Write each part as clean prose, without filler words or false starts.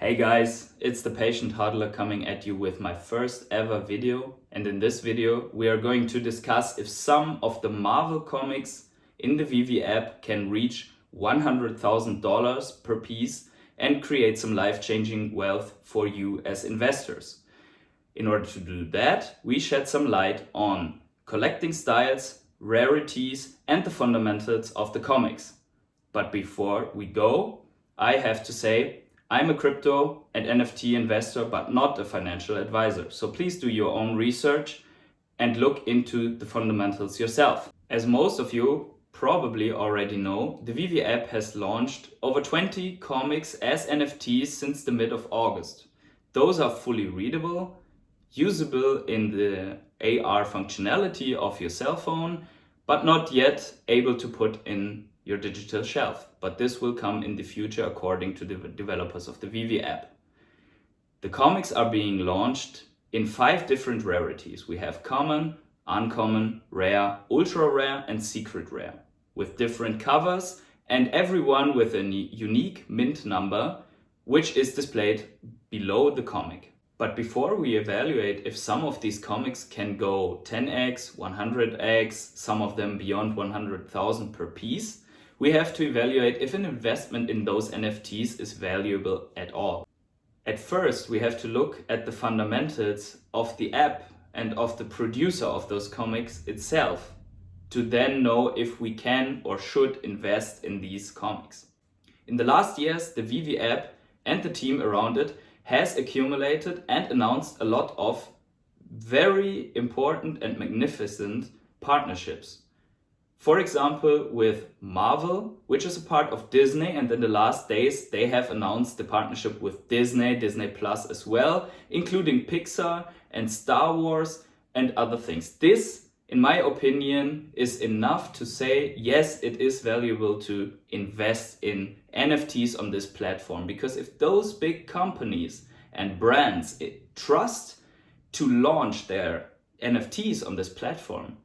Hey guys, it's the Patient Hodler coming at you with my first ever video, and in this video we are going to discuss if some of the Marvel comics in the Veve app can reach $100,000 per piece and create some life-changing wealth for you as investors. In order to do that, we shed some light on collecting styles, rarities and the fundamentals of the comics. But before we go, I have to say, I'm a crypto and NFT investor, but not a financial advisor. So please do your own research and look into the fundamentals yourself. As most of you probably already know, the Veve app has launched over 20 comics as NFTs since the mid of August. Those are fully readable, usable in the AR functionality of your cell phone, but not yet able to put in your digital shelf. But this will come in the future according to the developers of the Veve app. The comics are being launched in 5 different rarities. We have common, uncommon, rare, ultra rare and secret rare, with different covers and everyone with a unique mint number, which is displayed below the comic. But before we evaluate if some of these comics can go 10x, 100x, some of them beyond 100,000 per piece, we have to evaluate if an investment in those NFTs is valuable at all. At first, we have to look at the fundamentals of the app and of the producer of those comics itself to then know if we can or should invest in these comics. In the last years, the Veve app and the team around it has accumulated and announced a lot of very important and magnificent partnerships. For example, with Marvel, which is a part of Disney, and in the last days they have announced the partnership with Disney Plus as well, including Pixar and Star Wars and other things. This, in my opinion, is enough to say, yes, it is valuable to invest in NFTs on this platform, because if those big companies and brands trust to launch their NFTs on this platform,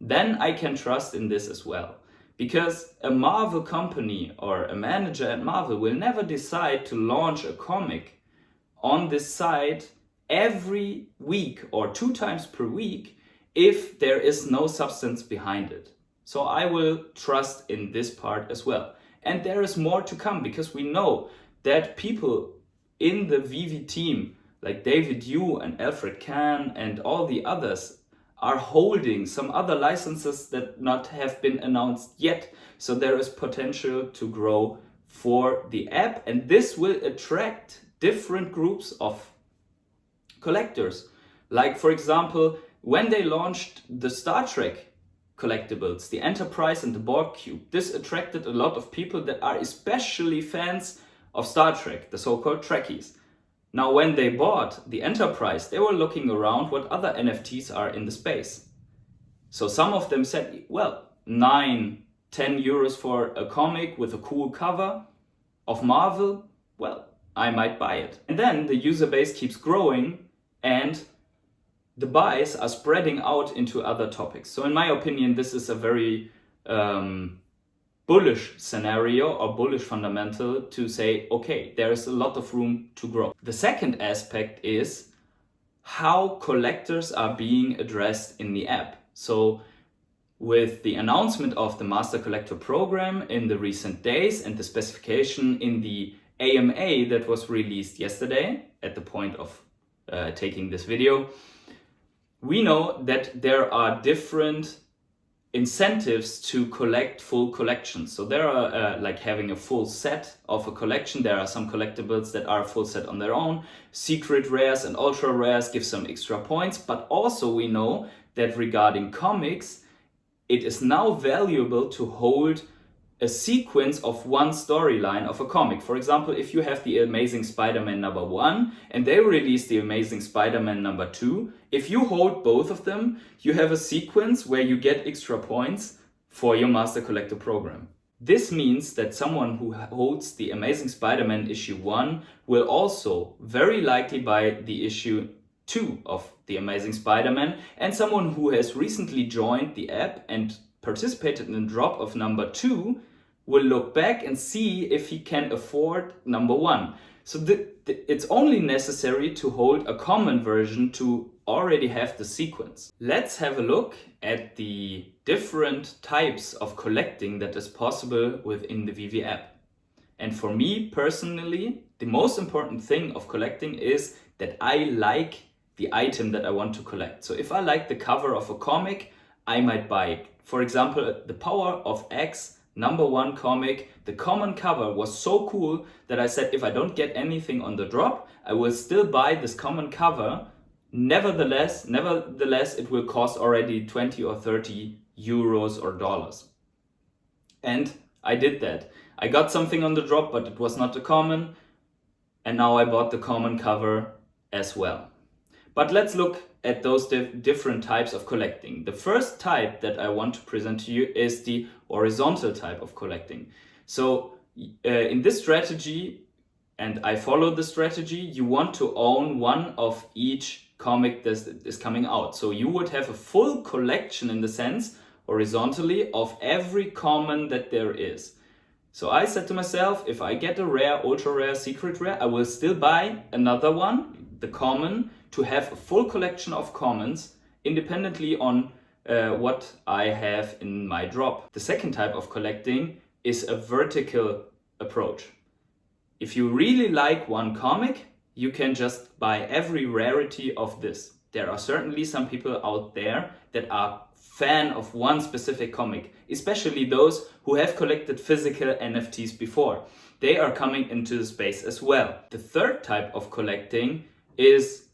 then I can trust in this as well. Because a Marvel company or a manager at Marvel will never decide to launch a comic on this site every week or 2 times per week if there is no substance behind it. So I will trust in this part as well. And there is more to come, because we know that people in the Veve team, like David Yu and Alfred Kahn and all the others, are holding some other licenses that not have been announced yet. So there is potential to grow for the app, and this will attract different groups of collectors. Like, for example, when they launched the Star Trek collectibles, the Enterprise and the Borg Cube, this attracted a lot of people that are especially fans of Star Trek, the so-called Trekkies. Now, when they bought the Enterprise, they were looking around what other NFTs are in the space. So some of them said, well, 9, 10 euros for a comic with a cool cover of Marvel, well, I might buy it. And then the user base keeps growing and the buys are spreading out into other topics. So in my opinion, this is a very bullish scenario or bullish fundamental to say, okay, there is a lot of room to grow. The second aspect is how collectors are being addressed in the app. So with the announcement of the Master Collector program in the recent days and the specification in the AMA that was released yesterday at the point of taking this video, we know that there are different incentives to collect full collections. So there are like having a full set of a collection. There are some collectibles that are a full set on their own. Secret rares and ultra rares give some extra points, but also we know that regarding comics, it is now valuable to hold a sequence of one storyline of a comic. For example, if you have the Amazing Spider-Man number 1 and they release the Amazing Spider-Man number 2, if you hold both of them, you have a sequence where you get extra points for your Master Collector program. This means that someone who holds the Amazing Spider-Man issue 1 will also very likely buy the issue 2 of the Amazing Spider-Man, and someone who has recently joined the app and participated in the drop of number 2 will look back and see if he can afford number 1. So it's only necessary to hold a common version to already have the sequence. Let's have a look at the different types of collecting that is possible within the Veve app. And for me personally, the most important thing of collecting is that I like the item that I want to collect. So if I like the cover of a comic, I might buy it. For example, The Power of X #1 comic, the common cover was so cool that I said if I don't get anything on the drop, I will still buy this common cover. Nevertheless, it will cost already 20 or 30 euros or dollars. And I did that. I got something on the drop, but it was not a common. And now I bought the common cover as well. But let's look at those different types of collecting. The first type that I want to present to you is the horizontal type of collecting. So in this strategy, and I follow the strategy, you want to own one of each comic that is coming out. So you would have a full collection in the sense, horizontally, of every common that there is. So I said to myself, if I get a rare, ultra rare, secret rare, I will still buy another one, the common, to have a full collection of commons independently on what I have in my drop. The second type of collecting is a vertical approach. If you really like one comic, you can just buy every rarity of this. There are certainly some people out there that are fan of one specific comic, especially those who have collected physical NFTs before. They are coming into the space as well. The third type of collecting is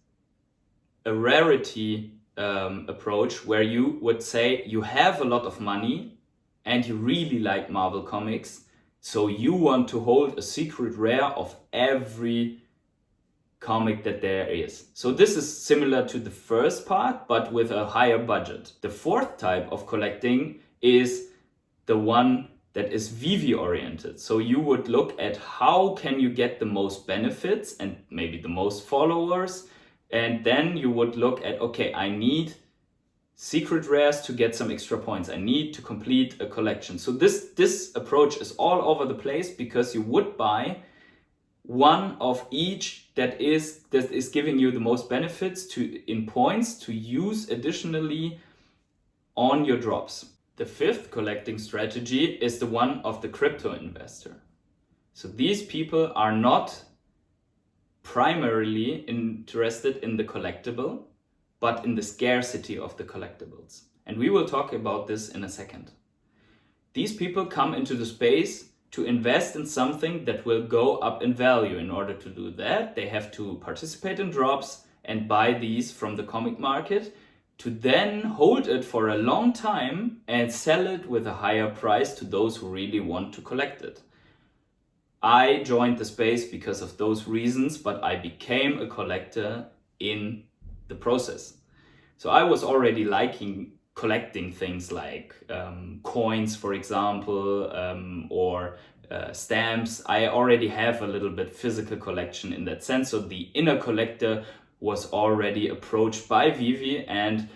a rarity approach, where you would say you have a lot of money and you really like Marvel Comics, so you want to hold a secret rare of every comic that there is. So this is similar to the first part, but with a higher budget. The fourth type of collecting is the one that is Veve oriented. So you would look at how can you get the most benefits and maybe the most followers, and then you would look at, okay, I need secret rares to get some extra points. I need to complete a collection. So this approach is all over the place, because you would buy one of each that is giving you the most benefits in points to use additionally on your drops. The fifth collecting strategy is the one of the crypto investor. So these people are not primarily interested in the collectible, but in the scarcity of the collectibles. And we will talk about this in a second. These people come into the space to invest in something that will go up in value. In order to do that, they have to participate in drops and buy these from the comic market, to then hold it for a long time and sell it with a higher price to those who really want to collect it. I joined the space because of those reasons, but I became a collector in the process. So I was already liking collecting things like coins, for example, or stamps. I already have a little bit physical collection in that sense. So the inner collector was already approached by Veve, and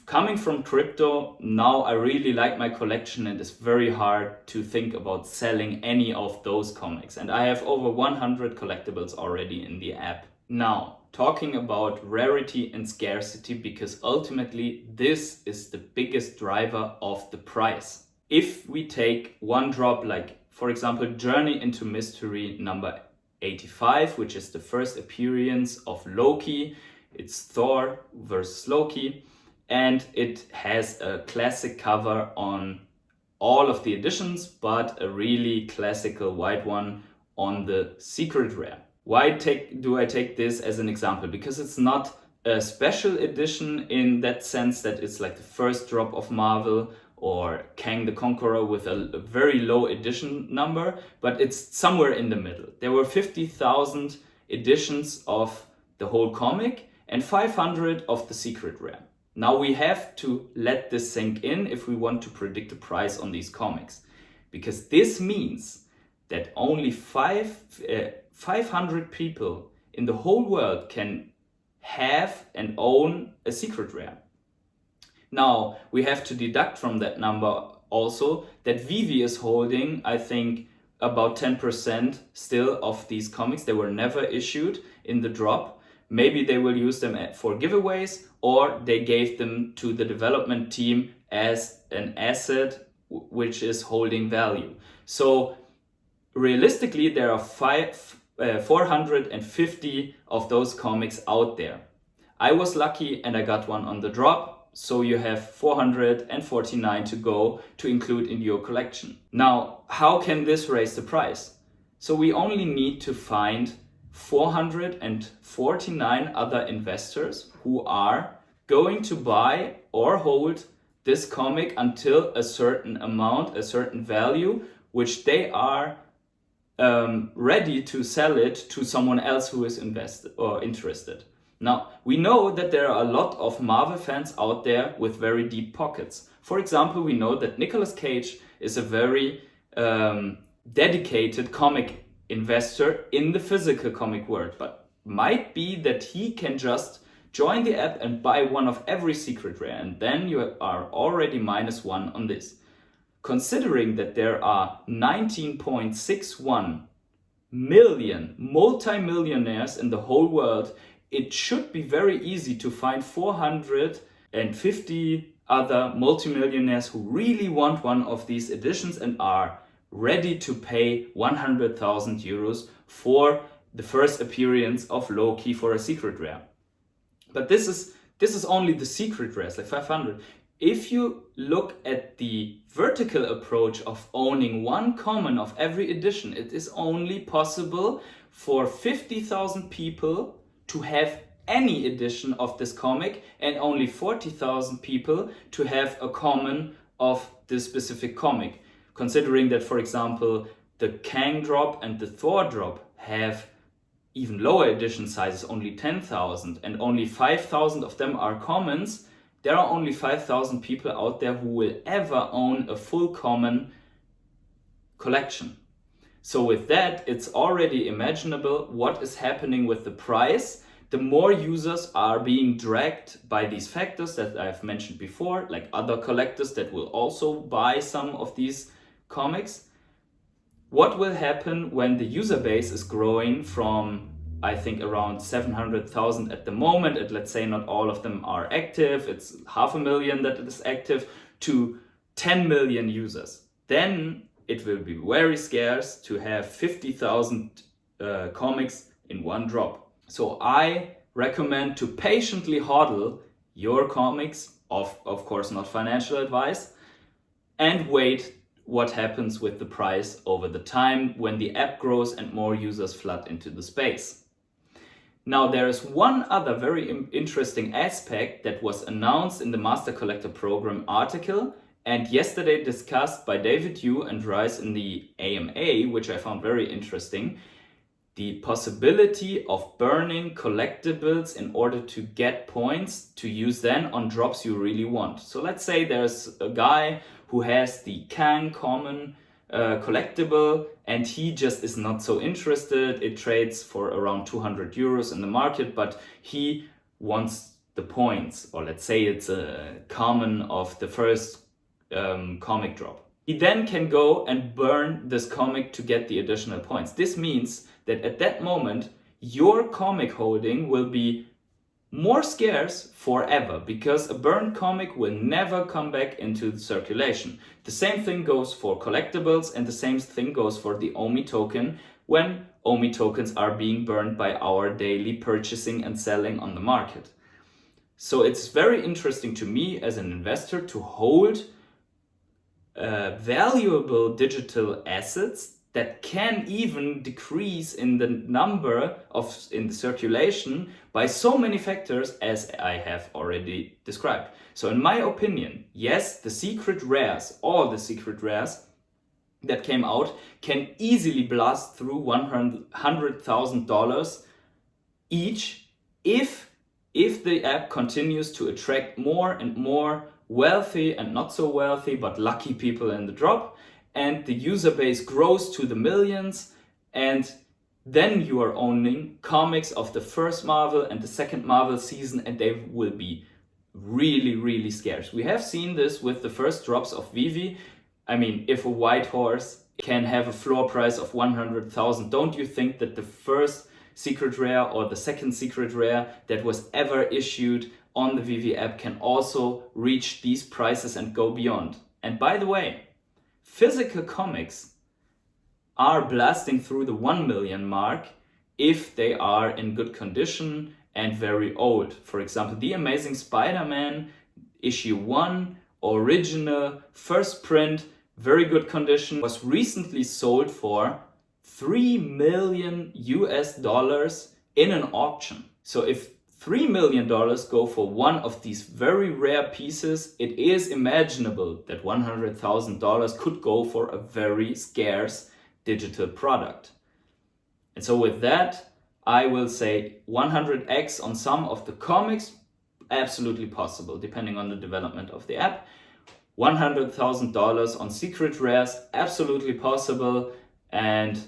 coming from crypto, now I really like my collection, and it's very hard to think about selling any of those comics. And I have over 100 collectibles already in the app. Now, talking about rarity and scarcity, because ultimately this is the biggest driver of the price. If we take one drop, like for example, Journey into Mystery number 85, which is the first appearance of Loki. It's Thor versus Loki, and it has a classic cover on all of the editions, but a really classical white one on the secret rare. Why do I take this as an example? Because it's not a special edition in that sense that it's like the first drop of Marvel or Kang the Conqueror with a very low edition number, but it's somewhere in the middle. There were 50,000 editions of the whole comic and 500 of the secret rare. Now we have to let this sink in if we want to predict the price on these comics, because this means that only 500 people in the whole world can have and own a secret rare. Now we have to deduct from that number also that Veve is holding, I think, about 10% still of these comics. They were never issued in the drop. Maybe they will use them for giveaways, or they gave them to the development team as an asset which is holding value. So realistically, there are 450 of those comics out there. I was lucky and I got one on the drop, so you have 449 to go to include in your collection. Now, how can this raise the price? So we only need to find 449 other investors who are going to buy or hold this comic until a certain amount, a certain value, which they are ready to sell it to someone else who is invested or interested. Now, we know that there are a lot of Marvel fans out there with very deep pockets. For example, we know that Nicolas Cage is a very dedicated comic investor in the physical comic world, but might be that he can just join the app and buy one of every secret rare, and then you are already -1 on this. Considering that there are 19.61 million multi-millionaires in the whole world, it should be very easy to find 450 other multimillionaires who really want one of these editions and are ready to pay 100,000 euros for the first appearance of Loki for a secret rare. But this is only the secret rares, like 500. If you look at the vertical approach of owning one common of every edition, it is only possible for 50,000 people to have any edition of this comic and only 40,000 people to have a common of this specific comic. Considering that, for example, the Kang drop and the Thor drop have even lower edition sizes, only 10,000, and only 5,000 of them are commons, there are only 5,000 people out there who will ever own a full common collection. So with that, it's already imaginable what is happening with the price. The more users are being dragged by these factors that I've mentioned before, like other collectors that will also buy some of these comics. What will happen when the user base is growing from, I think, around 700,000 at the moment, and let's say not all of them are active, it's 500,000 that is active, to 10 million users? Then it will be very scarce to have 50,000 comics in one drop. So I recommend to patiently hodl your comics, of course not financial advice, and wait what happens with the price over the time when the app grows and more users flood into the space. Now there is one other very interesting aspect that was announced in the Master Collector Program article and yesterday discussed by David Yu and Rice in the AMA, which I found very interesting. The possibility of burning collectibles in order to get points to use then on drops you really want. So let's say there's a guy who has the Kang common collectible and he just is not so interested. It trades for around 200 euros in the market, but he wants the points, or let's say it's a common of the first comic drop. He then can go and burn this comic to get the additional points. This means that at that moment, your comic holding will be more scarce forever, because a burned comic will never come back into the circulation. The same thing goes for collectibles, and the same thing goes for the OMI token when OMI tokens are being burned by our daily purchasing and selling on the market. So it's very interesting to me as an investor to hold valuable digital assets that can even decrease in the number in the circulation by so many factors as I have already described. So in my opinion, yes, the secret rares, all the secret rares that came out can easily blast through $100,000 each if the app continues to attract more and more wealthy and not so wealthy but lucky people in the drop, and the user base grows to the millions, and then you are owning comics of the first Marvel and the second Marvel season, and they will be really, really scarce. We have seen this with the first drops of Vivi. I mean, if a white horse can have a floor price of 100,000. Don't you think that the first secret rare or the second secret rare that was ever issued on the Veve app can also reach these prices and go beyond? And by the way, physical comics are blasting through the 1 million mark if they are in good condition and very old. For example, The Amazing Spider-Man issue 1, original, first print, very good condition, was recently sold for $3 million in an auction. So if $3 million go for one of these very rare pieces, it is imaginable that $100,000 could go for a very scarce digital product. And so with that, I will say 100x on some of the comics, absolutely possible, depending on the development of the app. $100,000 on secret rares, absolutely possible. And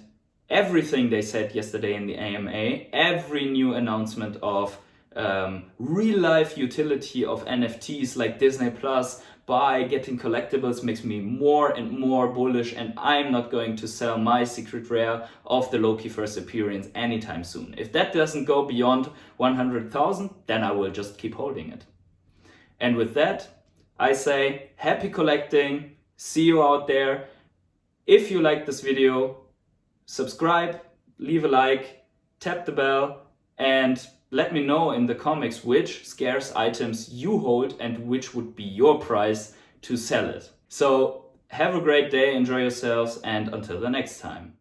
everything they said yesterday in the AMA, every new announcement of real life utility of NFTs like Disney Plus by getting collectibles makes me more and more bullish, and I'm not going to sell my secret rare of the Loki first appearance anytime soon. If that doesn't go beyond 100,000, then I will just keep holding it. And with that, I say happy collecting, see you out there. If you like this video, subscribe, leave a like, tap the bell, and let me know in the comments which scarce items you hold and which would be your price to sell it. So have a great day, enjoy yourselves, and until the next time.